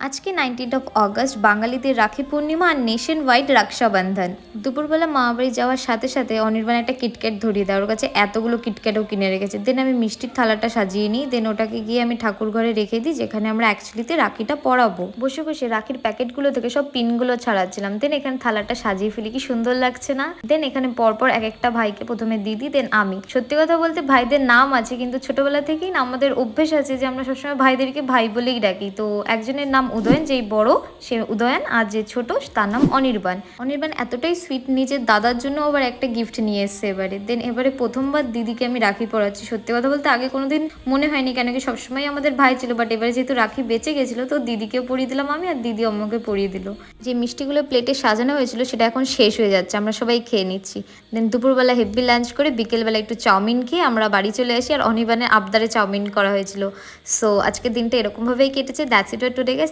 আজকে 19 অগস্ট বাঙালিদের রাখি পূর্ণিমা আর nation wide Rakshabandhan. দুপুরবেলা মামা বাড়ি যাওয়ার সাথে সাথে অনির্বাণ একটা কিটক্যাট ধরিয়ে দেয়, ওর কাছে এতগুলো কিটক্যাটও কিনে রেখেছে। দেন আমি মিষ্টির থালাটা সাজিয়ে নিই, দেন ওটাকে গিয়ে আমি ঠাকুর ঘরে রেখে দিই, যেখানে আমরা অ্যাকচুয়ালিতে রাখিটা পরাবো। বসে বসে রাখির প্যাকেটগুলো থেকে সব পিনগুলো ছাড়াচ্ছিলাম। দেন এখানে থালাটা সাজিয়ে ফেলি, কি সুন্দর লাগছে না? দেন এখানে পরপর এক একটা ভাইকে প্রথমে দিদি, দেন আমি। সত্যি কথা বলতে ভাইদের নাম আছে, কিন্তু ছোটবেলা থেকেই না আমাদের অভ্যেস আছে যে আমরা সবসময় ভাইদেরকে ভাই বলেই ডাকি। তো একজনের নাম উদয়ন, যেই বড় সে উদয়ন, আর যে ছোট তার নাম অনির্বাণ। অনির্বাণ এতটাই সুইট, নিজের দাদার জন্য আবার একটা গিফট নিয়ে এসছে এবারে। দেন এবারে প্রথমবার দিদিকে আমি রাখি পরাচ্ছি। সত্যি কথা বলতে আগে কোনোদিন মনে হয়নি, কেন কি সবসময় আমাদের ভাই ছিল, বাট এবারে যেহেতু রাখি বেঁচে গেছিলো তো দিদিকেও পরিয়ে দিলাম আমি, আর দিদি অম্মকে পরিয়ে দিল। যে মিষ্টিগুলো প্লেটে সাজানো হয়েছিল সেটা এখন শেষ হয়ে যাচ্ছে, আমরা সবাই খেয়ে নিচ্ছি। দেন দুপুরবেলা হেভি লাঞ্চ করে বিকেলবেলা একটু চাউমিন খেয়ে আমরা বাড়ি চলে আসি, আর অনির্বাণের আবদারে চাউমিন করা হয়েছিল। সো আজকের দিনটা এরকমভাবেই কেটেছে। That's it for today guys.